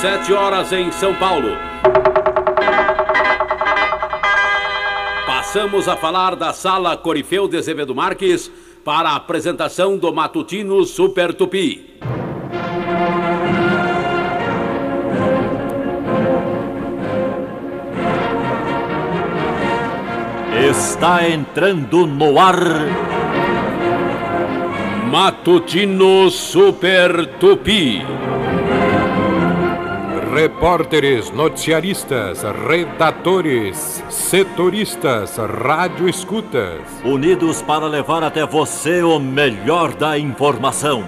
7 horas em São Paulo. Passamos a falar da Sala Corifeu de Azevedo Marques para a apresentação do matutino Super Tupi. Está entrando no ar Matutino Super Tupi. Repórteres, noticiaristas, redatores, setoristas, radioescutas, unidos para levar até você o melhor da informação.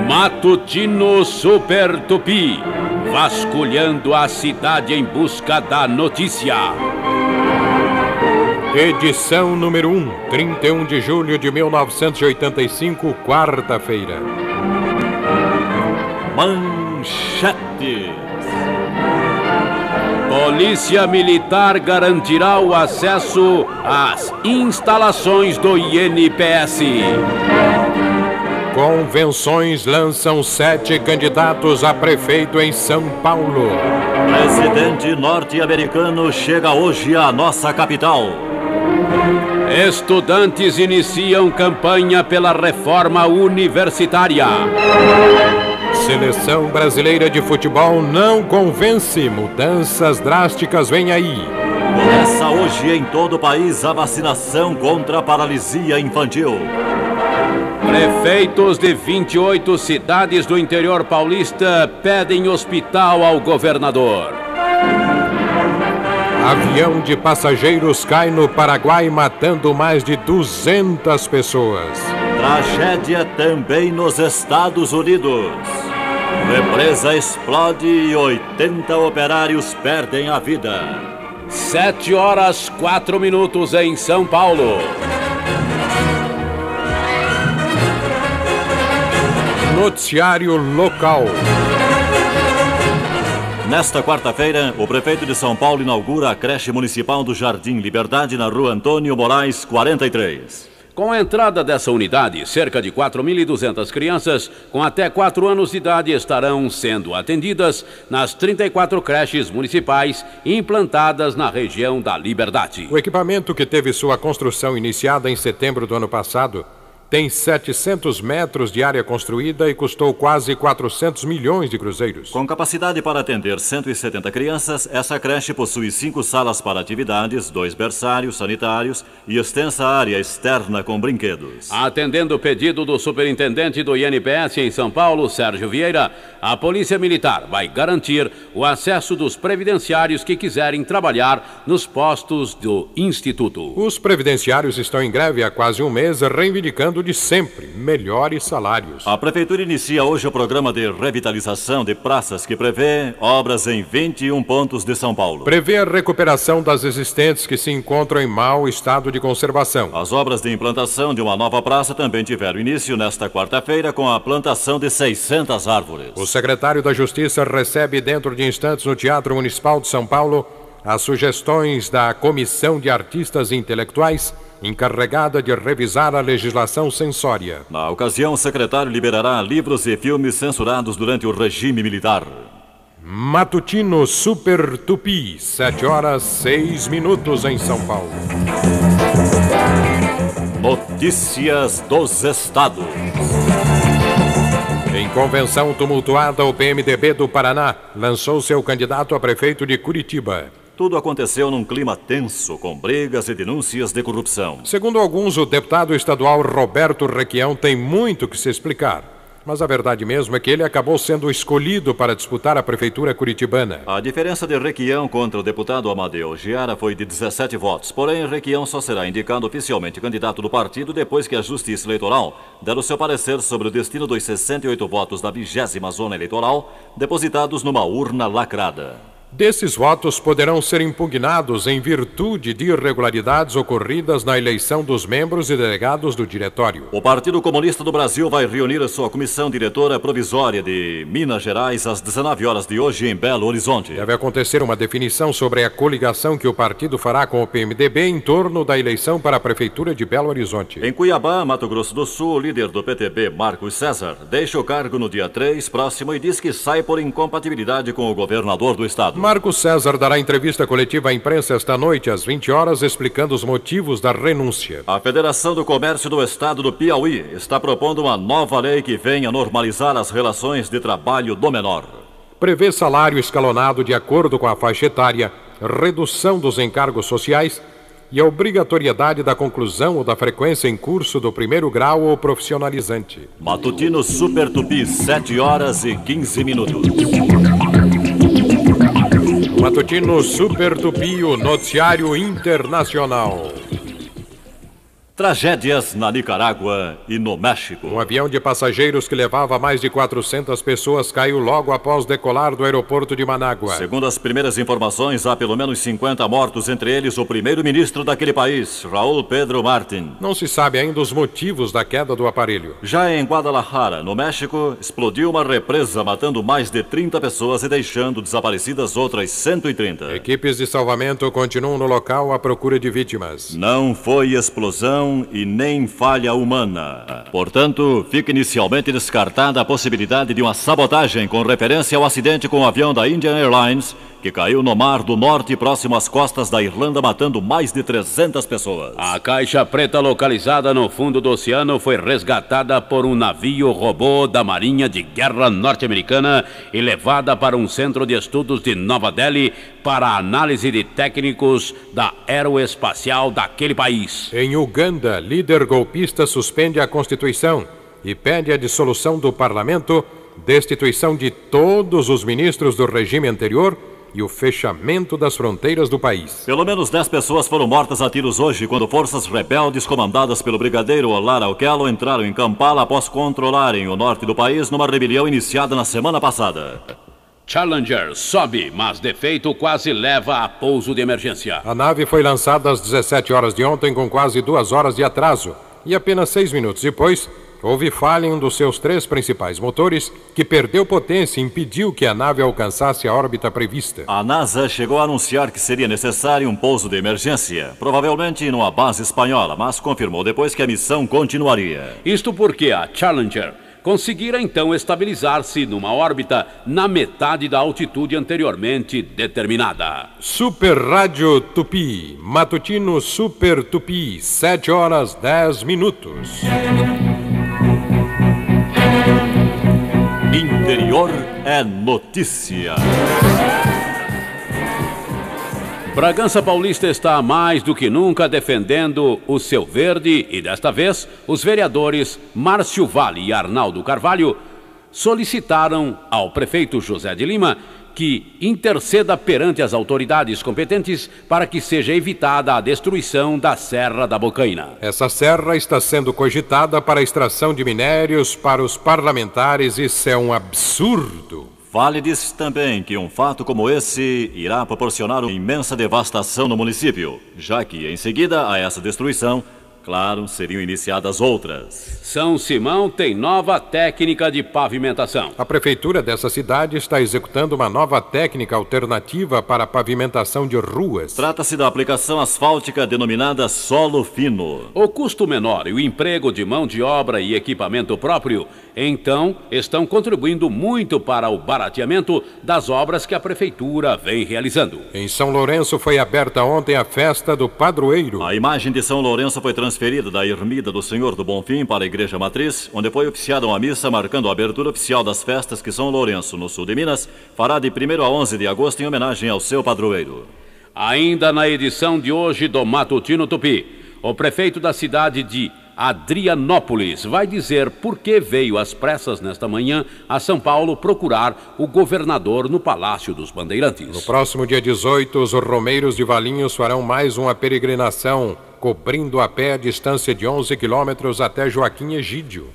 Matutino Super Tupi, vasculhando a cidade em busca da notícia. Edição número 1, 31 de julho de 1985, quarta-feira. Manchetes. Polícia Militar garantirá o acesso às instalações do INPS. Convenções lançam 7 candidatos a prefeito em São Paulo. Presidente norte-americano chega hoje à nossa capital. Estudantes iniciam campanha pela reforma universitária. Seleção brasileira de futebol não convence. Mudanças drásticas vêm aí. Começa hoje em todo o país a vacinação contra a paralisia infantil. Prefeitos de 28 cidades do interior paulista pedem hospital ao governador. Avião de passageiros cai no Paraguai, matando mais de 200 pessoas. Tragédia também nos Estados Unidos. Represa explode e 80 operários perdem a vida. 7 horas 4 minutos em São Paulo. Noticiário local. Nesta quarta-feira, o prefeito de São Paulo inaugura a creche municipal do Jardim Liberdade, na rua Antônio Moraes, 43. Com a entrada dessa unidade, cerca de 4.200 crianças com até 4 anos de idade estarão sendo atendidas nas 34 creches municipais implantadas na região da Liberdade. O equipamento, que teve sua construção iniciada em setembro do ano passado, tem 700 metros de área construída e custou quase 400 milhões de cruzeiros. Com capacidade para atender 170 crianças, essa creche possui 5 salas para atividades, 2 berçários sanitários e extensa área externa com brinquedos. Atendendo o pedido do superintendente do INPS em São Paulo, Sérgio Vieira, a Polícia Militar vai garantir o acesso dos previdenciários que quiserem trabalhar nos postos do Instituto. Os previdenciários estão em greve há quase um mês, reivindicando de sempre melhores salários. A Prefeitura inicia hoje o programa de revitalização de praças que prevê obras em 21 pontos de São Paulo. Prevê a recuperação das existentes que se encontram em mau estado de conservação. As obras de implantação de uma nova praça também tiveram início nesta quarta-feira com a plantação de 600 árvores. O secretário da Justiça recebe dentro de instantes no Teatro Municipal de São Paulo as sugestões da Comissão de Artistas Intelectuais, encarregada de revisar a legislação censória. Na ocasião, o secretário liberará livros e filmes censurados durante o regime militar. Matutino Super Tupi, 7 horas 6 minutos em São Paulo. Notícias dos Estados. Em convenção tumultuada, o PMDB do Paraná lançou seu candidato a prefeito de Curitiba. Tudo aconteceu num clima tenso, com brigas e denúncias de corrupção. Segundo alguns, o deputado estadual Roberto Requião tem muito que se explicar. Mas a verdade mesmo é que ele acabou sendo escolhido para disputar a prefeitura curitibana. A diferença de Requião contra o deputado Amadeu Giara foi de 17 votos. Porém, Requião só será indicado oficialmente candidato do partido depois que a Justiça Eleitoral der o seu parecer sobre o destino dos 68 votos da 20ª Zona Eleitoral depositados numa urna lacrada. Desses votos poderão ser impugnados em virtude de irregularidades ocorridas na eleição dos membros e delegados do diretório. O Partido Comunista do Brasil vai reunir a sua comissão diretora provisória de Minas Gerais às 19 horas de hoje em Belo Horizonte. Deve acontecer uma definição sobre a coligação que o partido fará com o PMDB em torno da eleição para a Prefeitura de Belo Horizonte. Em Cuiabá, Mato Grosso do Sul, o líder do PTB, Marcos César, deixa o cargo no dia 3 próximo e diz que sai por incompatibilidade com o governador do estado. Marcos César dará entrevista coletiva à imprensa esta noite às 20 horas explicando os motivos da renúncia. A Federação do Comércio do Estado do Piauí está propondo uma nova lei que venha normalizar as relações de trabalho do menor. Prevê salário escalonado de acordo com a faixa etária, redução dos encargos sociais e a obrigatoriedade da conclusão ou da frequência em curso do primeiro grau ou profissionalizante. Matutino Super Tupi, 7 horas e 15 minutos. Matutino Super Tupi, o noticiário internacional. Tragédias na Nicarágua e no México. Um avião de passageiros que levava mais de 400 pessoas caiu logo após decolar do aeroporto de Manágua. Segundo as primeiras informações, há pelo menos 50 mortos, entre eles o primeiro-ministro daquele país, Raúl Pedro Martín. Não se sabe ainda os motivos da queda do aparelho. Já em Guadalajara, no México, explodiu uma represa matando mais de 30 pessoas e deixando desaparecidas outras 130. Equipes de salvamento continuam no local à procura de vítimas. Não foi explosão e nem falha humana. Portanto, fica inicialmente descartada a possibilidade de uma sabotagem com referência ao acidente com o avião da Indian Airlines, que caiu no Mar do Norte próximo às costas da Irlanda, matando mais de 300 pessoas. A caixa preta localizada no fundo do oceano foi resgatada por um navio robô da Marinha de Guerra norte-americana e levada para um centro de estudos de Nova Delhi para análise de técnicos da aeroespacial daquele país. Em Uganda, líder golpista suspende a Constituição e pede a dissolução do parlamento, destituição de todos os ministros do regime anterior e o fechamento das fronteiras do país. Pelo menos 10 pessoas foram mortas a tiros hoje quando forças rebeldes comandadas pelo brigadeiro Olar Okello entraram em Kampala após controlarem o norte do país numa rebelião iniciada na semana passada. Challenger sobe, mas defeito quase leva a pouso de emergência. A nave foi lançada às 17 horas de ontem com quase 2 horas de atraso e apenas 6 minutos depois houve falha em um dos seus 3 principais motores, que perdeu potência e impediu que a nave alcançasse a órbita prevista. A NASA chegou a anunciar que seria necessário um pouso de emergência, provavelmente numa base espanhola, mas confirmou depois que a missão continuaria. Isto porque a Challenger conseguira então estabilizar-se numa órbita na metade da altitude anteriormente determinada. Super Rádio Tupi, Matutino Super Tupi, 7 horas 10 minutos. Interior é notícia. Bragança Paulista está mais do que nunca defendendo o seu verde e, desta vez, os vereadores Márcio Vale e Arnaldo Carvalho solicitaram ao prefeito José de Lima que interceda perante as autoridades competentes para que seja evitada a destruição da Serra da Bocaina. Essa serra está sendo cogitada para a extração de minérios para os parlamentares. Isso é um absurdo. Vale disse também que um fato como esse irá proporcionar uma imensa devastação no município, já que, em seguida a essa destruição, claro, seriam iniciadas outras. São Simão tem nova técnica de pavimentação. A prefeitura dessa cidade está executando uma nova técnica alternativa para a pavimentação de ruas. Trata-se da aplicação asfáltica denominada solo fino. O custo menor e o emprego de mão de obra e equipamento próprio, então, estão contribuindo muito para o barateamento das obras que a prefeitura vem realizando. Em São Lourenço foi aberta ontem a festa do padroeiro. A imagem de São Lourenço foi transferida da Ermida do Senhor do Bonfim para a Igreja Matriz, onde foi oficiada uma missa marcando a abertura oficial das festas que São Lourenço, no sul de Minas, fará de 1º a 11 de agosto em homenagem ao seu padroeiro. Ainda na edição de hoje do Matutino Tupi, o prefeito da cidade de Adrianópolis vai dizer por que veio às pressas nesta manhã a São Paulo procurar o governador no Palácio dos Bandeirantes. No próximo dia 18, os romeiros de Valinhos farão mais uma peregrinação, cobrindo a pé a distância de 11 quilômetros até Joaquim Egídio.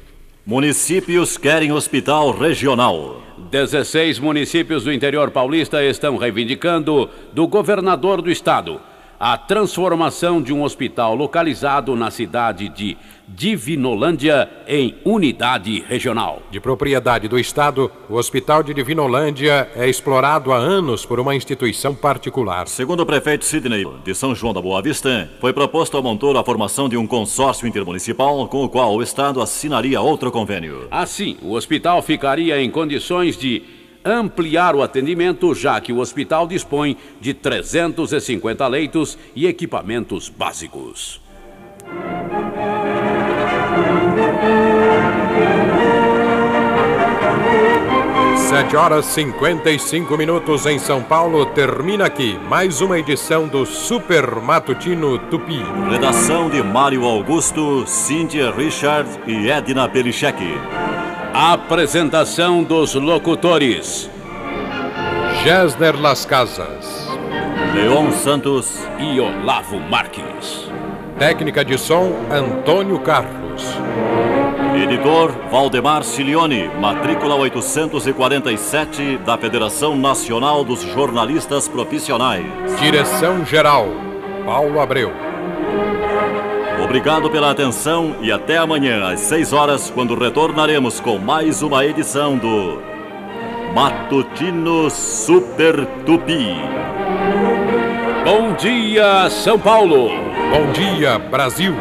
Municípios querem hospital regional. 16 municípios do interior paulista estão reivindicando do governador do estado a transformação de um hospital localizado na cidade de Divinolândia em unidade regional. De propriedade do estado, o Hospital de Divinolândia é explorado há anos por uma instituição particular. Segundo o prefeito Sidney de São João da Boa Vista, foi proposto ao Montoro a formação de um consórcio intermunicipal com o qual o estado assinaria outro convênio. Assim, o hospital ficaria em condições de ampliar o atendimento, já que o hospital dispõe de 350 leitos e equipamentos básicos. Sete horas 55 minutos em São Paulo. Termina aqui mais uma edição do Super Matutino Tupi. Redação de Mário Augusto, Cíntia Richard e Edna Perichek. Apresentação dos locutores: Gésner Las Casas, Leon Santos e Olavo Marques. Técnica de som, Antônio Carlos. Editor Valdemar Cilione, matrícula 847 da Federação Nacional dos Jornalistas Profissionais. Direção-geral, Paulo Abreu. Obrigado pela atenção e até amanhã às 6 horas, quando retornaremos com mais uma edição do Matutino Super Tupi. Bom dia, São Paulo! Bom dia, Brasil!